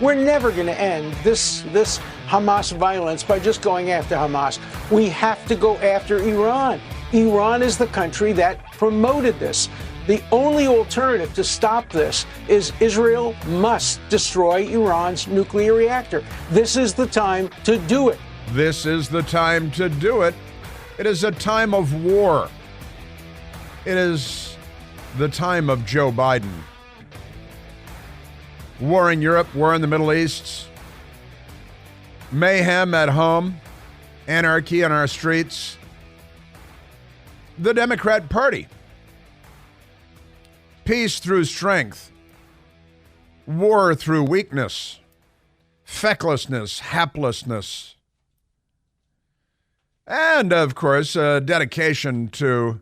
We're never going to end this Hamas violence by just going after Hamas. We have to go after Iran. Iran is the country that promoted this. The only alternative to stop this is Israel must destroy Iran's nuclear reactor. This is the time to do it. This is the time to do it. It is a time of war. It is the time of Joe Biden. War in Europe, war in the Middle East, mayhem at home, anarchy in our streets. The Democrat Party. Peace through strength. War through weakness. Fecklessness, haplessness. And, of course, a dedication to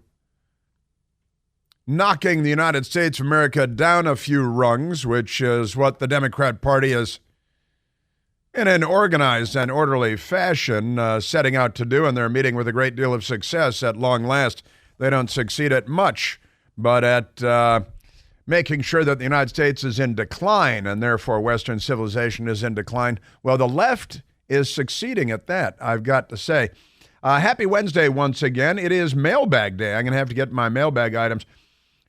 knocking the United States of America down a few rungs, which is what the Democrat Party is, in an organized and orderly fashion, setting out to do, and they're meeting with a great deal of success at long last. They don't succeed at much, but at making sure that the United States is in decline, and therefore Western civilization is in decline. Well, the left is succeeding at that, I've got to say. Happy Wednesday once again. It is mailbag day. I'm going to have to get my mailbag items.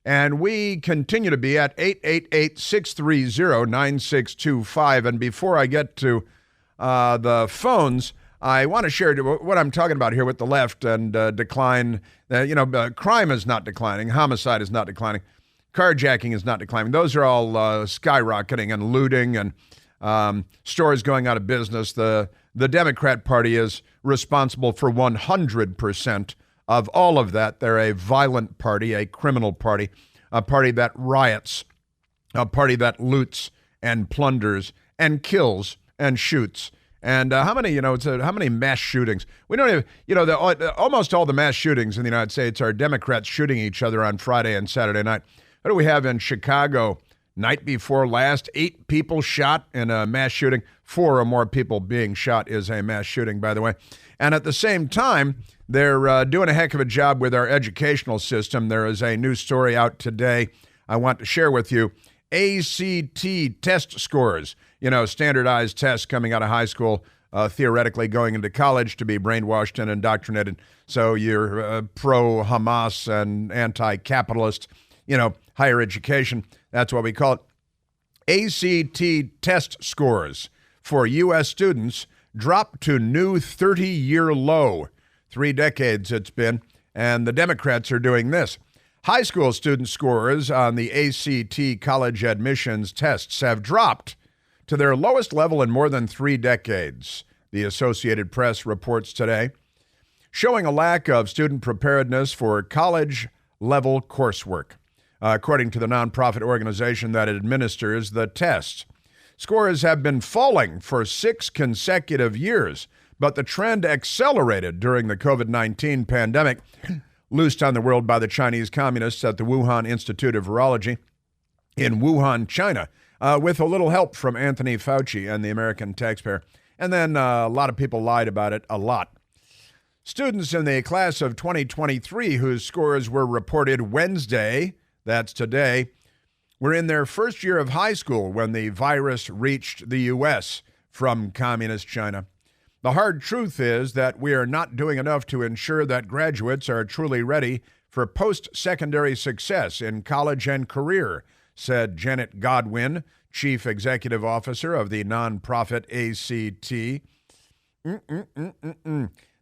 And we continue to be at 888-630-9625. And before I get to the phones, I want to share what I'm talking about here with the left and decline. Crime is not declining. Homicide is not declining. Carjacking is not declining. Those are all skyrocketing, and looting and stores going out of business. The Democrat Party is responsible for 100% of all of that. They're a violent party, a criminal party, a party that riots, a party that loots and plunders and kills and shoots. And how many mass shootings? We don't even, almost all the mass shootings in the United States are Democrats shooting each other on Friday and Saturday night. What do we have in Chicago? Night before last, 8 people shot in a mass shooting. 4 or more people being shot is a mass shooting, by the way. And at the same time, they're doing a heck of a job with our educational system. There is a new story out today I want to share with you. ACT test scores, standardized tests coming out of high school, theoretically going into college to be brainwashed and indoctrinated. So you're pro-Hamas and anti-capitalist, higher education. That's what we call it. ACT test scores for U.S. students dropped to new 30-year low. 3 decades it's been, and the Democrats are doing this. High school student scores on the ACT college admissions tests have dropped to their lowest level in more than 3 decades, the Associated Press reports today, showing a lack of student preparedness for college-level coursework, according to the nonprofit organization that administers the tests. Scores have been falling for 6 consecutive years, but the trend accelerated during the COVID-19 pandemic, loosed on the world by the Chinese communists at the Wuhan Institute of Virology in Wuhan, China, with a little help from Anthony Fauci and the American taxpayer. And then a lot of people lied about it a lot. Students in the class of 2023 whose scores were reported Wednesday, that's today, were in their first year of high school when the virus reached the U.S. from communist China. The hard truth is that we are not doing enough to ensure that graduates are truly ready for post-secondary success in college and career, said Janet Godwin, Chief Executive Officer of the nonprofit ACT.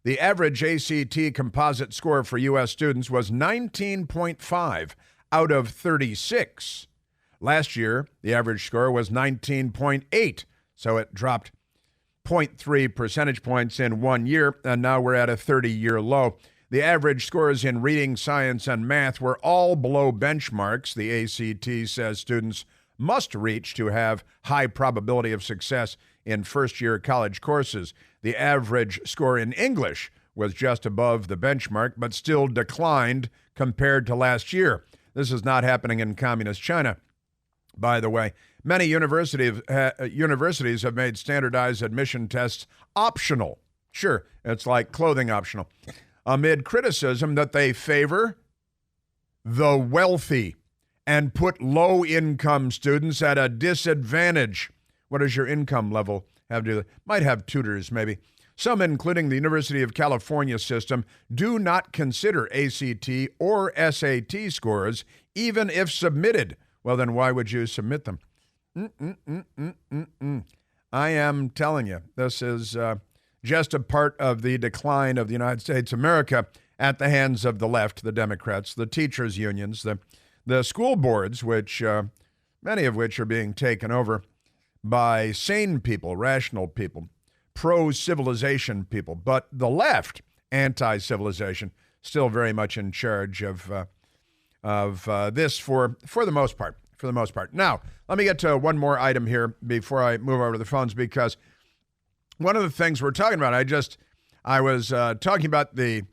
The average ACT composite score for U.S. students was 19.5 out of 36. Last year, the average score was 19.8, so it dropped 0.3 percentage points in 1 year, and now we're at a 30-year low. The average scores in reading, science, and math were all below benchmarks the ACT says students must reach to have high probability of success in first-year college courses. The average score in English was just above the benchmark, but still declined compared to last year. This is not happening in communist China, by the way. Many universities have made standardized admission tests optional. Sure, it's like clothing optional. Amid criticism that they favor the wealthy and put low-income students at a disadvantage What does your income level have to do? Might have tutors, maybe. Some, including the University of California system, do not consider ACT or SAT scores, even if submitted. Well, then why would you submit them? I am telling you, this is just a part of the decline of the United States of America at the hands of the left, the Democrats, the teachers' unions, the school boards, which many of which are being taken over by sane people, rational people, pro-civilization people. But the left, anti-civilization, still very much in charge of this for the most part. For the most part. Now, let me get to one more item here before I move over to the phones, because one of the things we're talking about, I was talking about the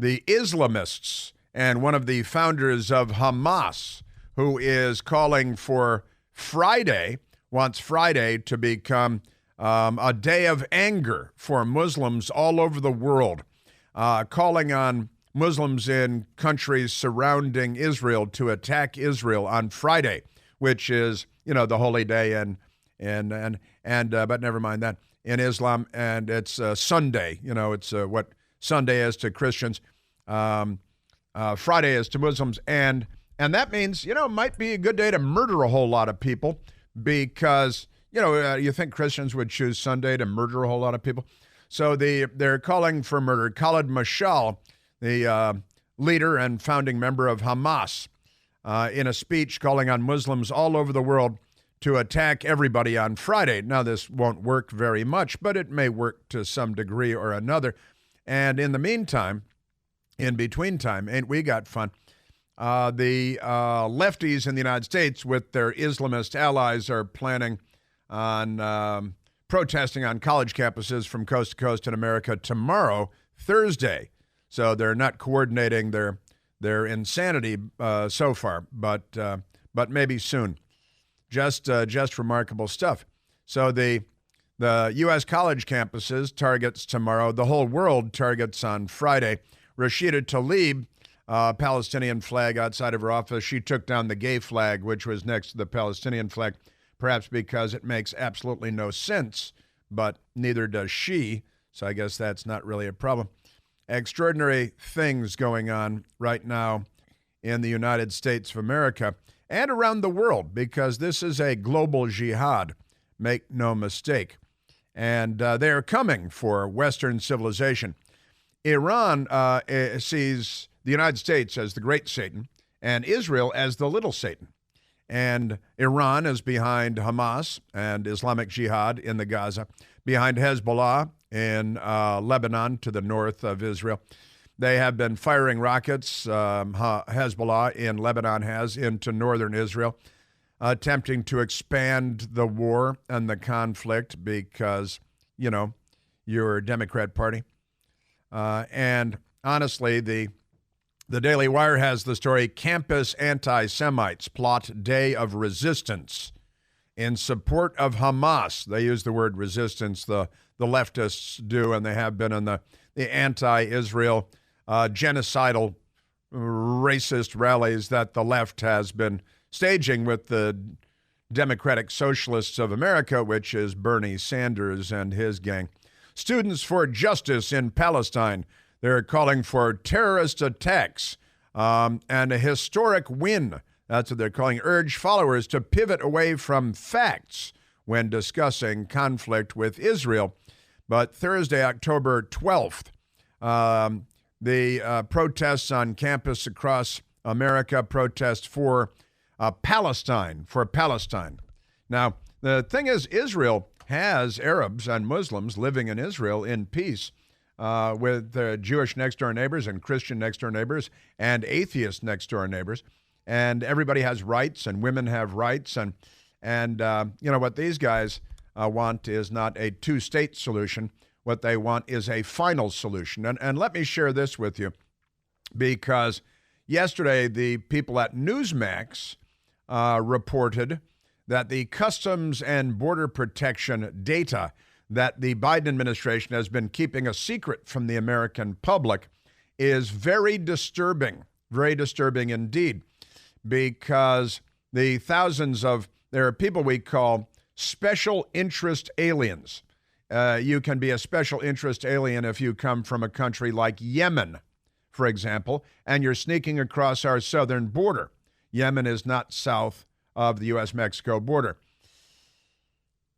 Islamists and one of the founders of Hamas, who is calling for Friday, wants Friday to become a day of anger for Muslims all over the world, calling on Muslims in countries surrounding Israel to attack Israel on Friday, which is, the holy day, but never mind that, in Islam, and it's Sunday. It's what Sunday is to Christians, Friday is to Muslims, and that means, it might be a good day to murder a whole lot of people, because you think Christians would choose Sunday to murder a whole lot of people. So they're calling for murder. Khalid Mashal, the leader and founding member of Hamas, in a speech calling on Muslims all over the world to attack everybody on Friday. Now, this won't work very much, but it may work to some degree or another. And in the meantime, in between time, ain't we got fun? The lefties in the United States with their Islamist allies are planning on protesting on college campuses from coast to coast in America tomorrow, Thursday. So they're not coordinating their insanity so far, but maybe soon. Just remarkable stuff. So the U.S. college campuses targets tomorrow. The whole world targets on Friday. Rashida Tlaib, Palestinian flag outside of her office, she took down the gay flag, which was next to the Palestinian flag, perhaps because it makes absolutely no sense, but neither does she. So I guess that's not really a problem. Extraordinary things going on right now in the United States of America and around the world, because this is a global jihad, make no mistake. And they are coming for Western civilization. Iran sees the United States as the great Satan and Israel as the little Satan. And Iran is behind Hamas and Islamic Jihad in the Gaza, behind Hezbollah in Lebanon to the north of Israel. They have been firing rockets, Hezbollah in Lebanon has, into northern Israel, attempting to expand the war and the conflict because, you're a Democrat Party. And honestly, the Daily Wire has the story, Campus Anti-Semites Plot Day of Resistance in support of Hamas. They use the word resistance, the leftists do, and they have been in the anti-Israel genocidal racist rallies that the left has been staging with the Democratic Socialists of America, which is Bernie Sanders and his gang. Students for Justice in Palestine, they're calling for terrorist attacks and a historic win. That's what they're calling. Urge followers to pivot away from facts when discussing conflict with Israel. But Thursday, October 12th, the protests on campus across America, protest for Palestine. Now, the thing is, Israel has Arabs and Muslims living in Israel in peace with Jewish next-door neighbors and Christian next-door neighbors and atheist next-door neighbors. And everybody has rights, and women have rights. And what these guys want is not a two-state solution. What they want is a final solution. And let me share this with you, because yesterday the people at Newsmax reported that the Customs and Border Protection data that the Biden administration has been keeping a secret from the American public is very disturbing indeed, because there are people we call special interest aliens. You can be a special interest alien if you come from a country like Yemen, for example, and you're sneaking across our southern border. Yemen is not south of the U.S.-Mexico border.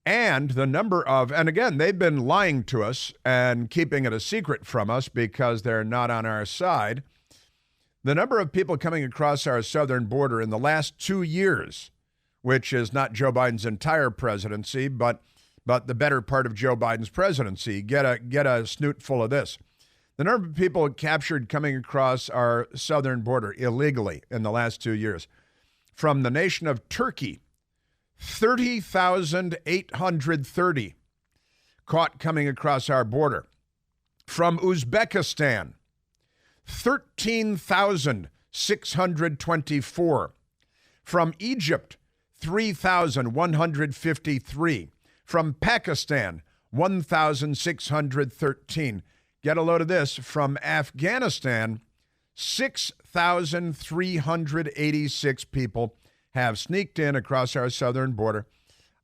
And the number of, and again, they've been lying to us and keeping it a secret from us because they're not on our side. The number of people coming across our southern border in the last 2 years, which is not Joe Biden's entire presidency, but the better part of Joe Biden's presidency. Get a snoot full of this. The number of people captured coming across our southern border illegally in the last 2 years. From the nation of Turkey, 30,830 caught coming across our border. From Uzbekistan, 13,624. From Egypt, 3,153. From Pakistan, 1,613. Get a load of this. From Afghanistan, 6,386 people have sneaked in across our southern border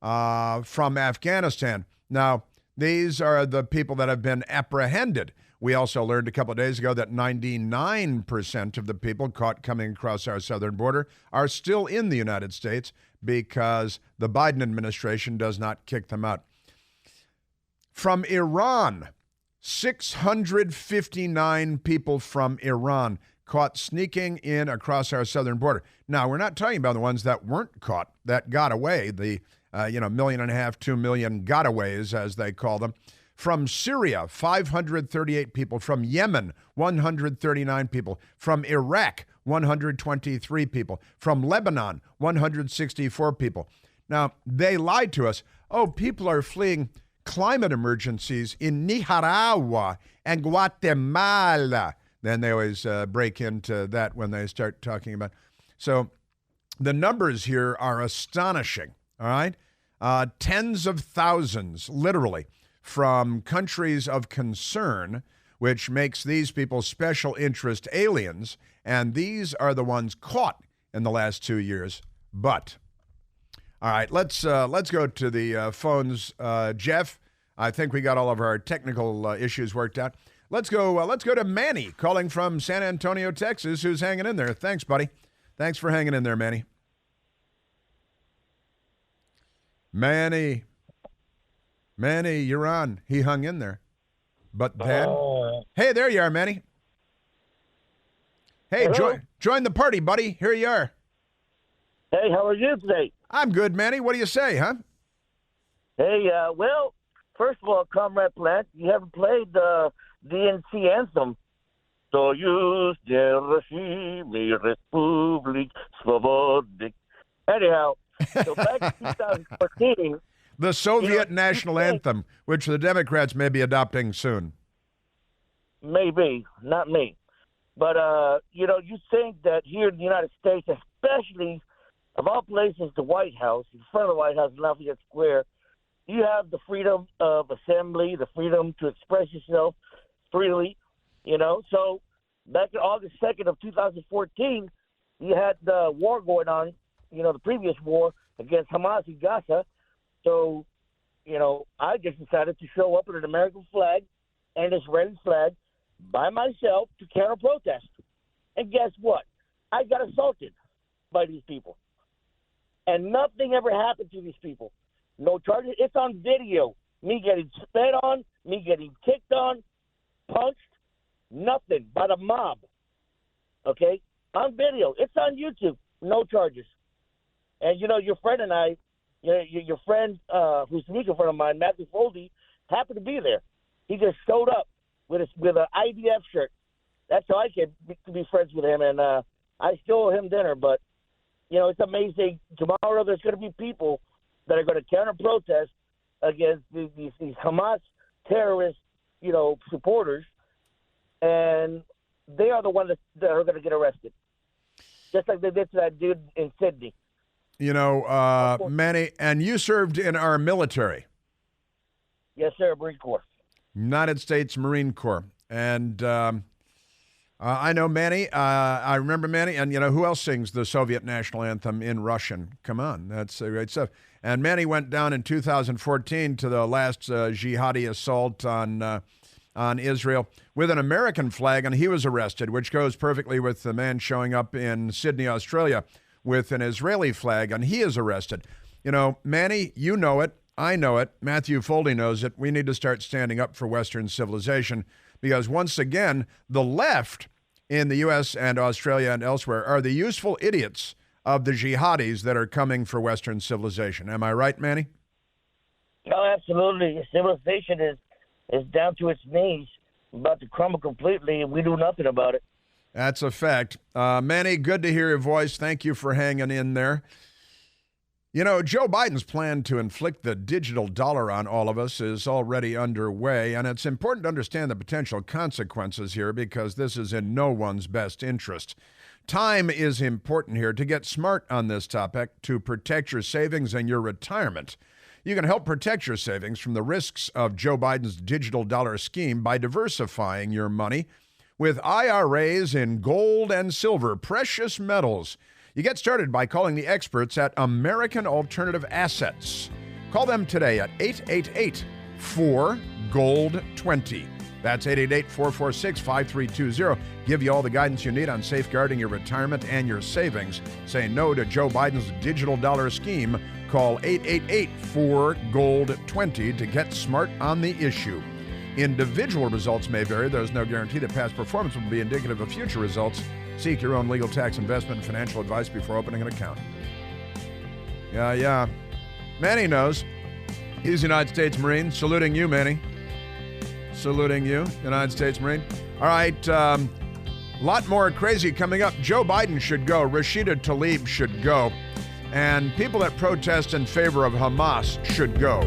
from Afghanistan. Now, these are the people that have been apprehended. We also learned a couple of days ago that 99% of the people caught coming across our southern border are still in the United States because the Biden administration does not kick them out. From Iran, 659 people from Iran caught sneaking in across our southern border. Now, we're not talking about the ones that weren't caught, that got away, the 1.5 million, 2 million gotaways, as they call them. From Syria, 538 people. From Yemen, 139 people. From Iraq, 123 people. From Lebanon, 164 people. Now, they lied to us. Oh, people are fleeing climate emergencies in Nicaragua and Guatemala. Then they always break into that when they start talking about. So the numbers here are astonishing, all right? Tens of thousands, literally, from countries of concern, which makes these people special interest aliens, and these are the ones caught in the last 2 years. But, all right, let's go to the phones. Jeff, I think we got all of our technical issues worked out. Let's go to Manny, calling from San Antonio, Texas, who's hanging in there. Thanks, buddy. Thanks for hanging in there, Manny. Manny, you're on. He hung in there. But then, hey, there you are, Manny. Hey, join the party, buddy. Here you are. Hey, how are you today? I'm good, Manny. What do you say, huh? Hey, well, first of all, Comrade Plant, you haven't played the DNC anthem. Soyuz de Regime Republik Svobodnik. Anyhow, so back in 2014... The Soviet national anthem, which the Democrats may be adopting soon. Maybe, not me. But, you think that here in the United States, especially, of all places, the White House, in front of the White House, Lafayette Square, you have the freedom of assembly, the freedom to express yourself freely, So back in August 2nd of 2014, you had the war going on, the previous war against Hamas in Gaza. So, I just decided to show up with an American flag and Israeli flag by myself to counter-protest. And guess what? I got assaulted by these people. And nothing ever happened to these people. No charges. It's on video. Me getting spit on, me getting kicked on, punched, nothing by the mob. Okay? On video. It's on YouTube. No charges. And, your friend and I, your friend, who's a mutual friend of mine, Matthew Foldy, happened to be there. He just showed up with an IDF shirt. That's how I came to be friends with him, and I still owe him dinner. But, it's amazing. Tomorrow there's going to be people that are going to counter-protest against these Hamas terrorist, supporters, and they are the ones that are going to get arrested, just like they did to that dude in Sydney. Manny, and you served in our military. Yes, sir, Marine Corps. United States Marine Corps. And I know Manny. I remember Manny. And, who else sings the Soviet national anthem in Russian? Come on. That's great stuff. And Manny went down in 2014 to the last jihadi assault on Israel with an American flag, and he was arrested, which goes perfectly with the man showing up in Sydney, Australia, with an Israeli flag, and he is arrested. Manny, you know it. I know it. Matthew Foldy knows it. We need to start standing up for Western civilization because, once again, the left in the U.S. and Australia and elsewhere are the useful idiots of the jihadis that are coming for Western civilization. Am I right, Manny? No, absolutely. Civilization is down to its knees, about to crumble completely, and we do nothing about it. That's a fact. Manny, good to hear your voice. Thank you for hanging in there. Joe Biden's plan to inflict the digital dollar on all of us is already underway, and it's important to understand the potential consequences here because this is in no one's best interest. Time is important here to get smart on this topic to protect your savings and your retirement. You can help protect your savings from the risks of Joe Biden's digital dollar scheme by diversifying your money with IRAs in gold and silver, precious metals. You get started by calling the experts at American Alternative Assets. Call them today at 888-4GOLD20. That's 888-446-5320. Give you all the guidance you need on safeguarding your retirement and your savings. Say no to Joe Biden's digital dollar scheme. Call 888-4GOLD20 to get smart on the issue. Individual results may vary. There's no guarantee that past performance will be indicative of future results. Seek your own legal, tax, investment, and financial advice before opening an account. Yeah. Manny knows. He's a United States Marine. Saluting you, Manny. Saluting you, United States Marine. All right, lot more crazy coming up. Joe Biden should go. Rashida Tlaib should go. And people that protest in favor of Hamas should go.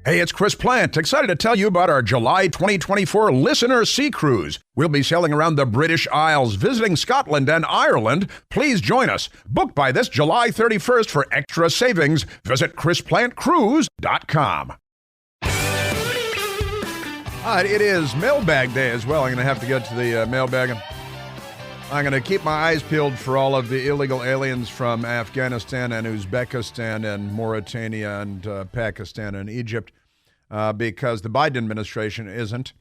Hey, it's Chris Plant, excited to tell you about our July 2024 Listener Sea Cruise. We'll be sailing around the British Isles, visiting Scotland and Ireland. Please join us. Book by this July 31st for extra savings. Visit ChrisPlantCruise.com. All right, it is mailbag day as well. I'm going to have to get to the mailbag. I'm going to keep my eyes peeled for all of the illegal aliens from Afghanistan and Uzbekistan and Mauritania and Pakistan and Egypt because the Biden administration isn't.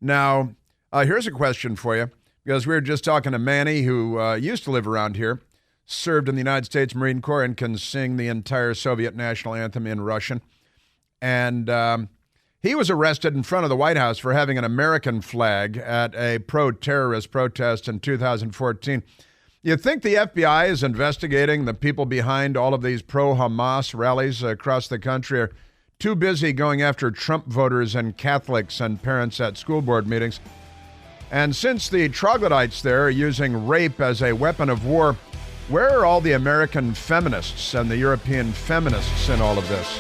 Now, here's a question for you, because we were just talking to Manny, who used to live around here, served in the United States Marine Corps, and can sing the entire Soviet national anthem in Russian. And he was arrested in front of the White House for having an American flag at a pro-terrorist protest in 2014. You think the FBI is investigating the people behind all of these pro-Hamas rallies across the country, are too busy going after Trump voters and Catholics and parents at school board meetings? And since the troglodytes there are using rape as a weapon of war, where are all the American feminists and the European feminists in all of this?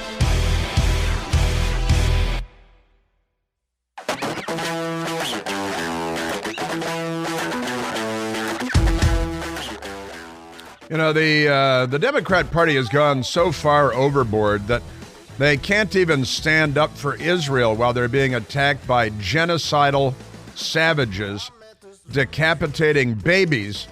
The Democrat Party has gone so far overboard that they can't even stand up for Israel while they're being attacked by genocidal savages, decapitating babies.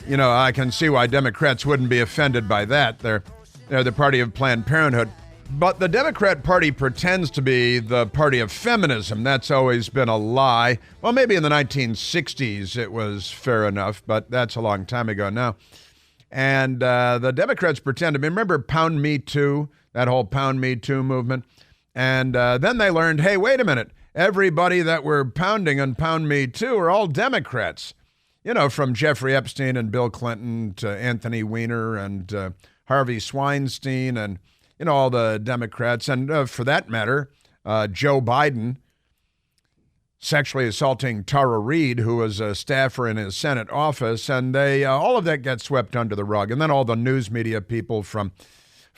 I can see why Democrats wouldn't be offended by that. They're the party of Planned Parenthood. But the Democrat Party pretends to be the party of feminism. That's always been a lie. Well, maybe in the 1960s it was fair enough, but that's a long time ago now. And the Democrats pretend to remember Pound Me Too, that whole Pound Me Too movement. And then they learned, hey, wait a minute, everybody that we're pounding on Pound Me Too are all Democrats. From Jeffrey Epstein and Bill Clinton to Anthony Weiner and Harvey Weinstein and, all the Democrats. And for that matter, Joe Biden sexually assaulting Tara Reid, who was a staffer in his Senate office, and they all of that gets swept under the rug. And then all the news media people from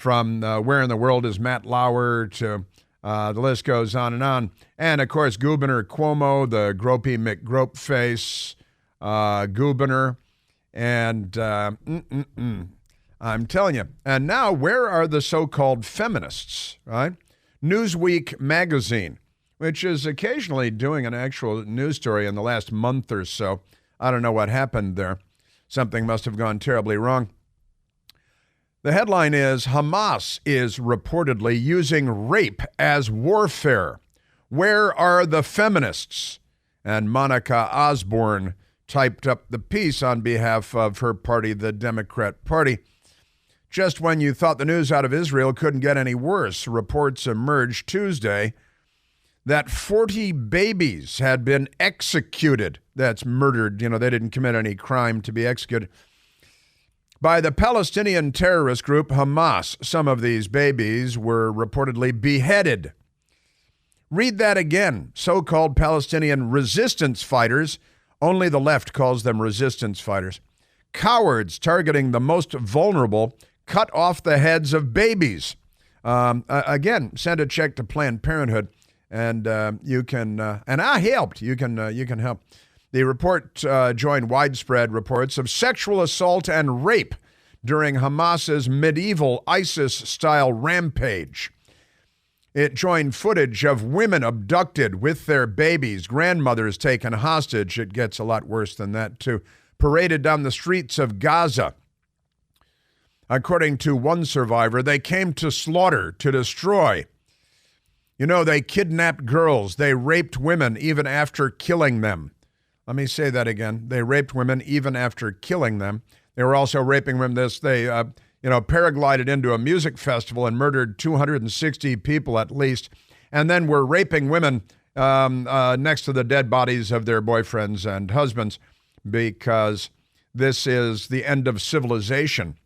Where in the World is Matt Lauer to the list goes on. And, of course, Governor Cuomo, the gropey McGropeface Governor. And I'm telling you. And now, where are the so-called feminists, right? Newsweek magazine, which is occasionally doing an actual news story in the last month or so. I don't know what happened there. Something must have gone terribly wrong. The headline is, Hamas is reportedly using rape as warfare. Where are the feminists? And Monica Osborne typed up the piece on behalf of her party, the Democrat Party. Just when you thought the news out of Israel couldn't get any worse, reports emerged Tuesday that 40 babies had been executed. That's murdered. They didn't commit any crime to be executed. By the Palestinian terrorist group Hamas. Some of these babies were reportedly beheaded. Read that again. So-called Palestinian resistance fighters, only the left calls them resistance fighters, cowards targeting the most vulnerable, cut off the heads of babies. Again, send a check to Planned Parenthood, and you can. And I helped. You can help. The report joined widespread reports of sexual assault and rape during Hamas's medieval ISIS-style rampage. It joined footage of women abducted with their babies, grandmothers taken hostage. It gets a lot worse than that, too. Paraded down the streets of Gaza. According to one survivor, they came to slaughter, to destroy. They kidnapped girls. They raped women even after killing them. Let me say that again. They raped women even after killing them. They were also raping women. They paraglided into a music festival and murdered 260 people at least, and then were raping women next to the dead bodies of their boyfriends and husbands, because this is the end of civilization.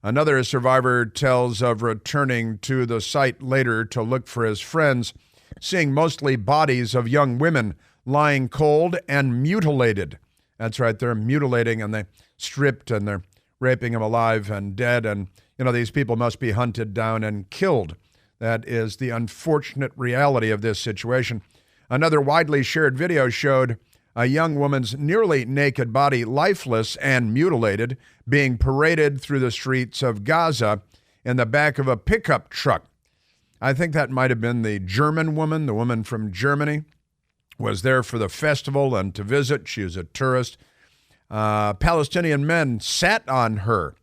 Another survivor tells of returning to the site later to look for his friends, seeing mostly bodies of young women lying cold and mutilated. That's right, they're mutilating, and they stripped, and they're raping them alive and dead. And, these people must be hunted down and killed. That is the unfortunate reality of this situation. Another widely shared video showed a young woman's nearly naked body, lifeless and mutilated, being paraded through the streets of Gaza in the back of a pickup truck. I think that might have been the German woman, the woman from Germany, was there for the festival and to visit. She was a tourist. Palestinian men sat on her,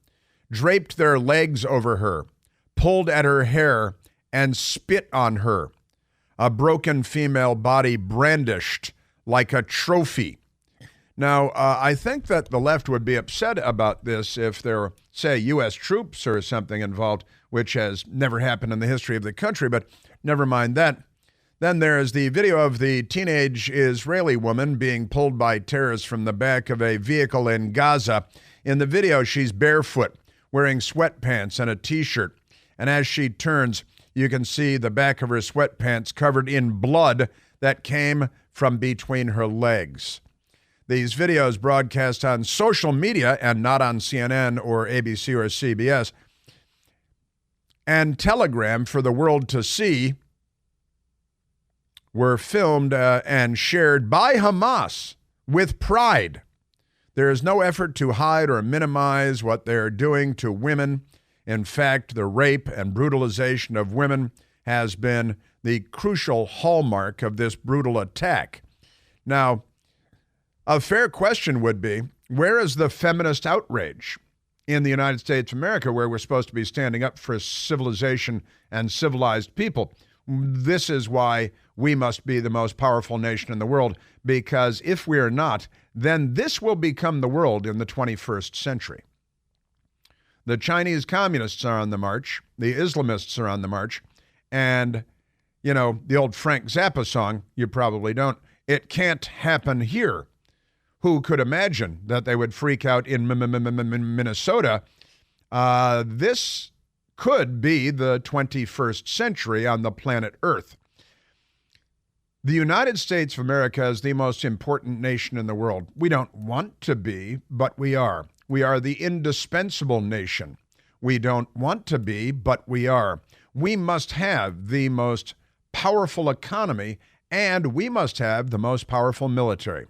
draped their legs over her, pulled at her hair, and spit on her. A broken female body brandished like a trophy. Now, I think that the left would be upset about this if there were, say, U.S. troops or something involved, which has never happened in the history of the country, but never mind that. Then there's the video of the teenage Israeli woman being pulled by terrorists from the back of a vehicle in Gaza. In the video, she's barefoot, wearing sweatpants and a T-shirt. And as she turns, you can see the back of her sweatpants covered in blood that came from between her legs. These videos broadcast on social media and not on CNN or ABC or CBS, and Telegram for the world to see, were filmed and shared by Hamas with pride. There is no effort to hide or minimize what they're doing to women. In fact, the rape and brutalization of women has been the crucial hallmark of this brutal attack. Now, a fair question would be, where is the feminist outrage in the United States of America, where we're supposed to be standing up for civilization and civilized people? This is why we must be the most powerful nation in the world, because if we're not, then this will become the world in the 21st century. The Chinese communists are on the march, the Islamists are on the march, and, the old Frank Zappa song, you probably don't, "It can't happen here." Who could imagine that they would freak out in Minnesota? This could be the 21st century on the planet Earth. The United States of America is the most important nation in the world. We don't want to be, but we are. We are the indispensable nation. We don't want to be, but we are. We must have the most powerful economy, and we must have the most powerful military.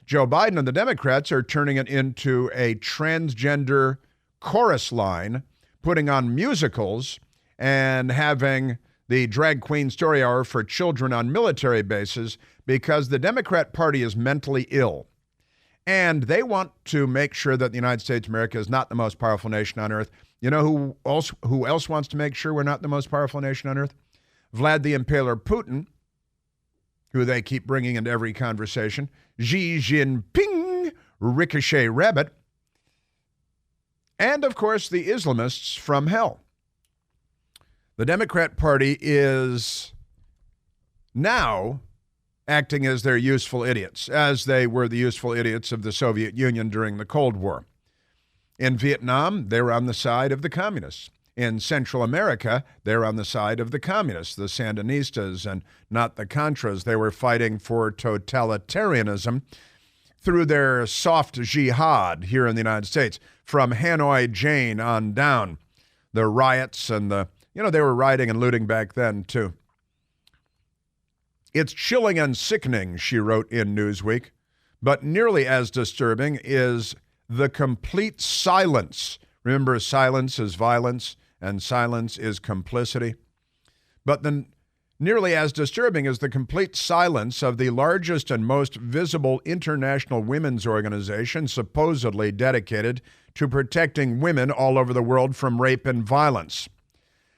Joe Biden and the Democrats are turning it into a transgender chorus line, putting on musicals and having the drag queen story hour for children on military bases, because the Democrat Party is mentally ill. And they want to make sure that the United States of America is not the most powerful nation on earth. You know who else wants to make sure we're not the most powerful nation on earth? Vlad the Impaler Putin, who they keep bringing into every conversation. Xi Jinping, Ricochet Rabbit. And, of course, the Islamists from hell. The Democrat Party is now acting as their useful idiots, as they were the useful idiots of the Soviet Union during the Cold War. In Vietnam, they were on the side of the communists. In Central America, they were on the side of the communists, the Sandinistas, and not the Contras. They were fighting for totalitarianism through their soft jihad here in the United States, from Hanoi Jane on down. The riots and they were rioting and looting back then, too. It's chilling and sickening, she wrote in Newsweek, but nearly as disturbing is the complete silence. Remember, silence is violence and silence is complicity. But then nearly as disturbing is the complete silence of the largest and most visible international women's organization supposedly dedicated to protecting women all over the world from rape and violence.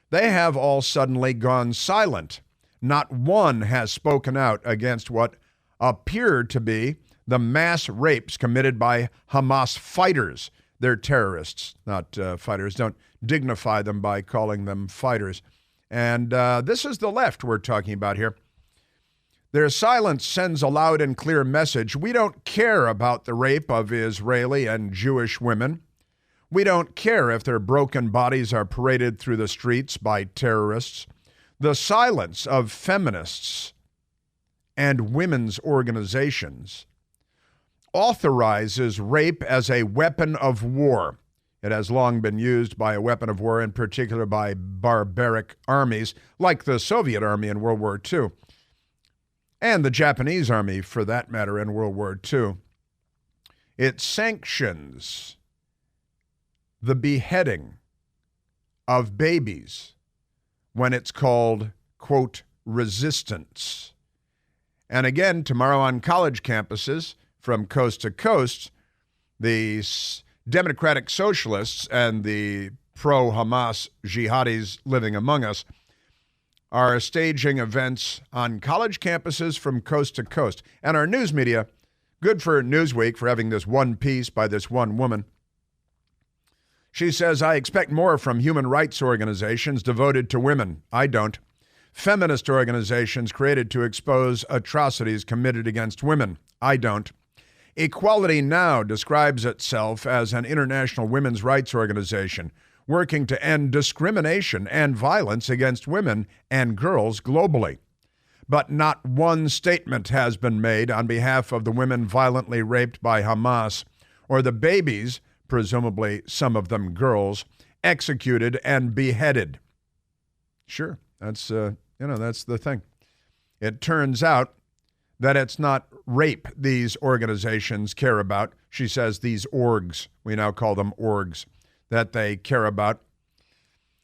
They have all suddenly gone silent. Not one has spoken out against what appear to be the mass rapes committed by Hamas fighters. They're terrorists, not fighters. Don't dignify them by calling them fighters. And this is the left we're talking about here. Their silence sends a loud and clear message. We don't care about the rape of Israeli and Jewish women. We don't care if their broken bodies are paraded through the streets by terrorists. The silence of feminists and women's organizations authorizes rape as a weapon of war. It has long been used by a weapon of war, in particular by barbaric armies like the Soviet army in World War II, and the Japanese army, for that matter, in World War II. It sanctions the beheading of babies when it's called, quote, resistance. And again, tomorrow on college campuses from coast to coast, the Democratic Socialists and the pro-Hamas jihadis living among us are staging events on college campuses from coast to coast. And our news media, good for Newsweek for having this one piece by this one woman. She says, I expect more from human rights organizations devoted to women. I don't. Feminist organizations created to expose atrocities committed against women. I don't. Equality Now describes itself as an international women's rights organization working to end discrimination and violence against women and girls globally. But not one statement has been made on behalf of the women violently raped by Hamas or the babies, presumably some of them girls, executed and beheaded. Sure, that's the thing. It turns out that it's not rape these organizations care about. She says these orgs, we now call them orgs, that they care about.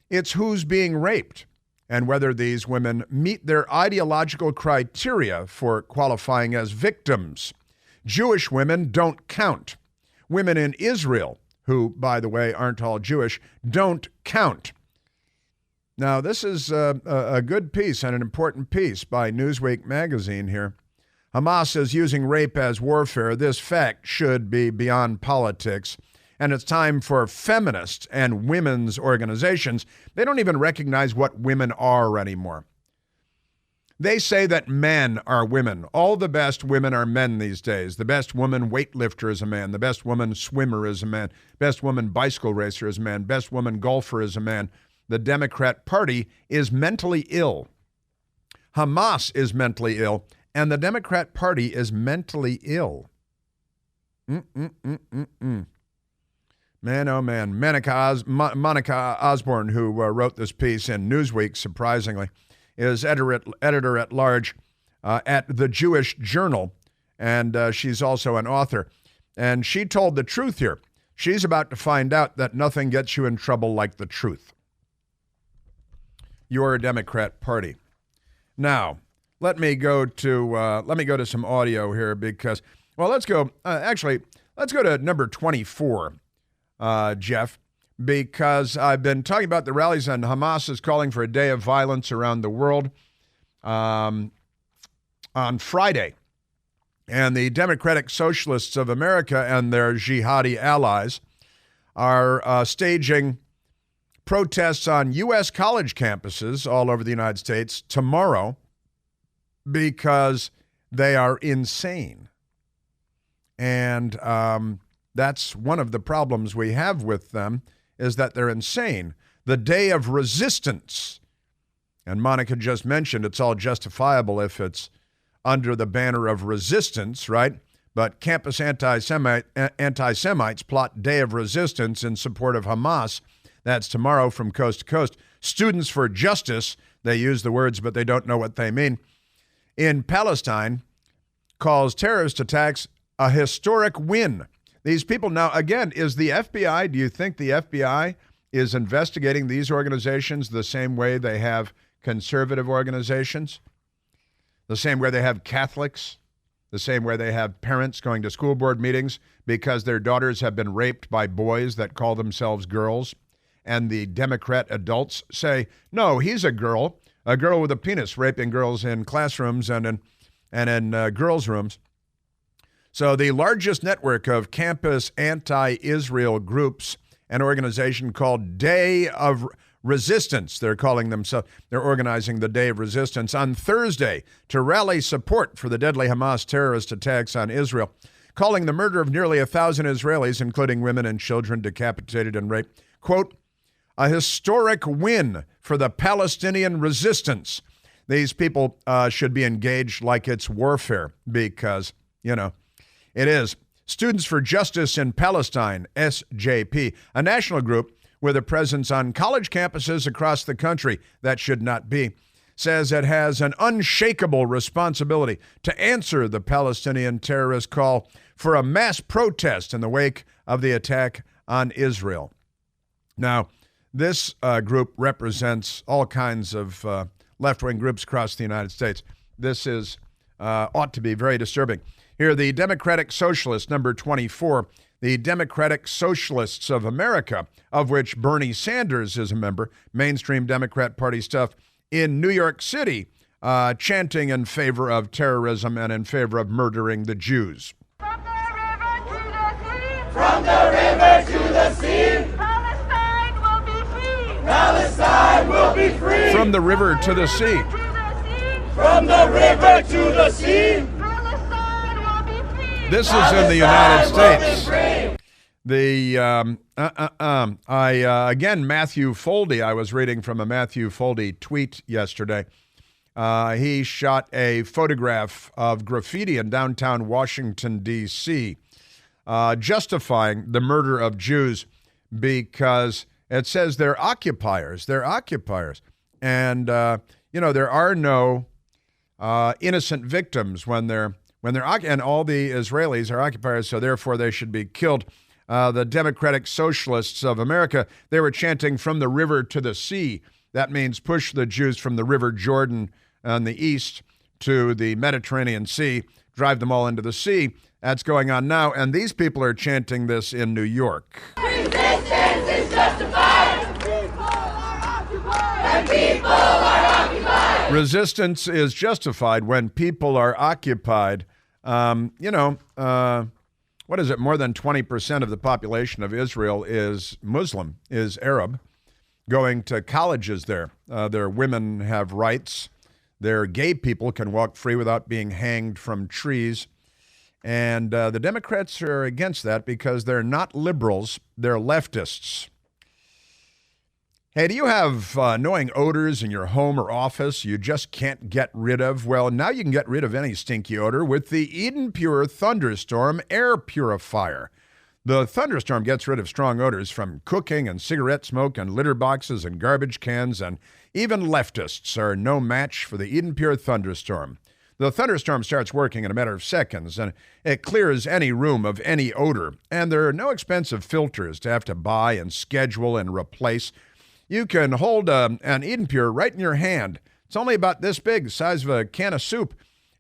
It's who's being raped and whether these women meet their ideological criteria for qualifying as victims. Jewish women don't count. Women in Israel, who, by the way, aren't all Jewish, don't count. Now, this is a good piece and an important piece by Newsweek magazine here. Hamas is using rape as warfare. This fact should be beyond politics. And it's time for feminists and women's organizations. They don't even recognize what women are anymore. They say that men are women. All the best women are men these days. The best woman weightlifter is a man. The best woman swimmer is a man. Best woman bicycle racer is a man. Best woman golfer is a man. The Democrat Party is mentally ill. Hamas is mentally ill, and the Democrat Party is mentally ill. Man, oh man. Monica Osborne, who wrote this piece in Newsweek, surprisingly, is editor-at-large at the Jewish Journal, and she's also an author. And she told the truth here. She's about to find out that nothing gets you in trouble like the truth. your Democrat Party. Now, let me go to some audio here because, well, let's go to number 24, Jeff, because I've been talking about the rallies and Hamas is calling for a day of violence around the world on Friday. And the Democratic Socialists of America and their jihadi allies are staging protests on U.S. college campuses all over the United States tomorrow because they are insane. And that's one of the problems we have with them is that they're insane. The day of resistance, and Monica just mentioned it's all justifiable if it's under the banner of resistance, right? But campus anti-Semites plot day of resistance in support of Hamas. That's tomorrow from coast to coast. Students for Justice, they use the words, but they don't know what they mean, in Palestine calls terrorist attacks a historic win. These people now, again, is the FBI, do you think the FBI is investigating these organizations the same way they have conservative organizations? The same way they have Catholics, the same way they have parents going to school board meetings because their daughters have been raped by boys that call themselves girls. And the Democrat adults say, no, he's a girl with a penis raping girls in classrooms and in girls' rooms. So the largest network of campus anti-Israel groups, an organization called Day of Resistance, they're organizing the Day of Resistance on Thursday to rally support for the deadly Hamas terrorist attacks on Israel, calling the murder of nearly 1,000 Israelis, including women and children, decapitated and raped, quote, a historic win for the Palestinian resistance. These people should be engaged like it's warfare because, it is. Students for Justice in Palestine, SJP, a national group with a presence on college campuses across the country, that should not be, says it has an unshakable responsibility to answer the Palestinian terrorist call for a mass protest in the wake of the attack on Israel. Now, this group represents all kinds of left-wing groups across the United States. This ought to be very disturbing. Here, the Democratic Socialists, number 24, the Democratic Socialists of America, of which Bernie Sanders is a member, mainstream Democrat Party stuff, in New York City, chanting in favor of terrorism and in favor of murdering the Jews. From the river to the sea, from the river to the sea, Palestine will be free. Palestine will be free. From the river to the sea. From the river to the sea, Palestine will be free. This is in the United States. Free. Again, Matthew Foldy, I was reading from a Matthew Foldy tweet yesterday. He shot a photograph of graffiti in downtown Washington, D.C., justifying the murder of Jews because it says they're occupiers. They're occupiers. And, there are no innocent victims when they're and all the Israelis are occupiers, so therefore they should be killed. The Democratic Socialists of America, they were chanting from the river to the sea. That means push the Jews from the River Jordan on the east to the Mediterranean Sea, drive them all into the sea. That's going on now, and these people are chanting this in New York. Resistance is justified. People are occupied. And people are occupied. Resistance is justified when people are occupied. What is it? More than 20% of the population of Israel is Muslim, is Arab, going to colleges there. Their women have rights. Their gay people can walk free without being hanged from trees. And the Democrats are against that because they're not liberals, they're leftists. Hey, do you have annoying odors in your home or office you just can't get rid of? Well, now you can get rid of any stinky odor with the Eden Pure Thunderstorm Air Purifier. The Thunderstorm gets rid of strong odors from cooking and cigarette smoke and litter boxes and garbage cans, and even leftists are no match for the Eden Pure Thunderstorm. The Thunderstorm starts working in a matter of seconds, and it clears any room of any odor. And there are no expensive filters to have to buy and schedule and replace. You can hold an Eden Pure right in your hand. It's only about this big, the size of a can of soup,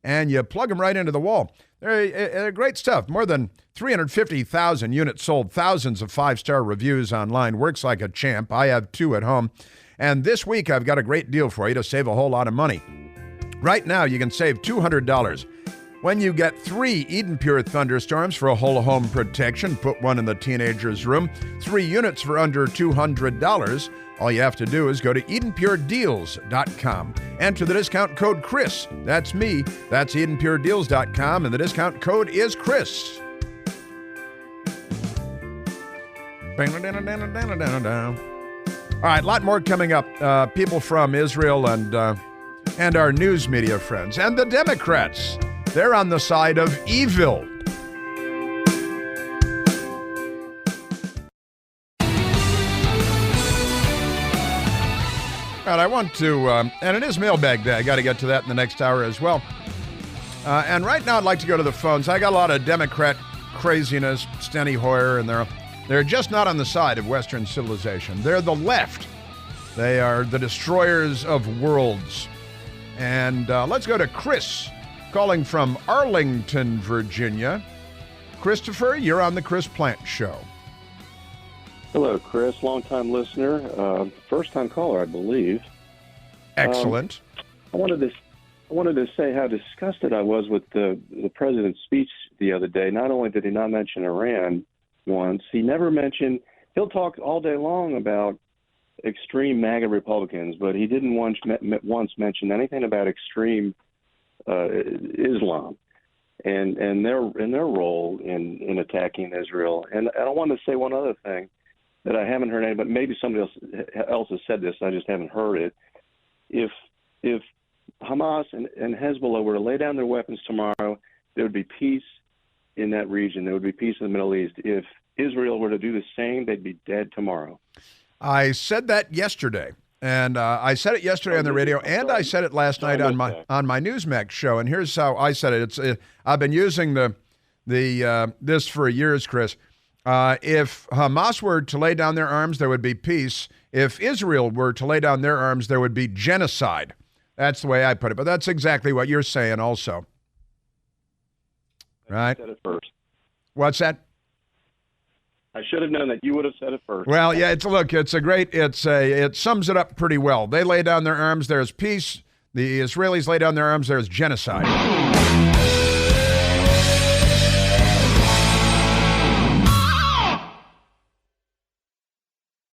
and you plug them right into the wall. They're great stuff. More than 350,000 units sold, thousands of 5-star reviews online. Works like a champ. I have 2 at home. And this week, I've got a great deal for you to save a whole lot of money. Right now, you can save $200 when you get 3 Eden Pure Thunderstorms for a whole home protection. Put one in the teenager's room. 3 units for under $200. All you have to do is go to EdenPureDeals.com. Enter the discount code Chris. That's me. That's EdenPureDeals.com, and the discount code is Chris. All right, a lot more coming up. People from Israel and our news media friends. And the Democrats, they're on the side of evil. All right, I want to, and it is mailbag day. I got to get to that in the next hour as well. And right now I'd like to go to the phones. I got a lot of Democrat craziness, Steny Hoyer, and they're just not on the side of Western civilization. They're the left. They are the destroyers of worlds. And let's go to Chris, calling from Arlington, Virginia. Christopher, you're on the Chris Plant Show. Hello, Chris. Long-time listener, first-time caller, I believe. Excellent. I wanted to say how disgusted I was with the president's speech the other day. Not only did he not mention Iran once, he never mentioned. He'll talk all day long about extreme MAGA Republicans, but he didn't once mention anything about extreme Islam and their role in attacking Israel. And I want to say one other thing that I haven't heard any, but maybe somebody else has said this. I just haven't heard it. If Hamas and Hezbollah were to lay down their weapons tomorrow, there would be peace in that region. There would be peace in the Middle East. If Israel were to do the same, they'd be dead tomorrow. I said that yesterday, and I said it yesterday on the radio, and I said it last night on my Newsmax show. And here's how I said it. I've been using this for years, Chris. If Hamas were to lay down their arms, there would be peace. If Israel were to lay down their arms, there would be genocide. That's the way I put it. But that's exactly what you're saying also. Right? I said it first. What's that? I should have known that. You would have said it first. Well, yeah, it sums it up pretty well. They lay down their arms, there's peace. The Israelis lay down their arms, there's genocide.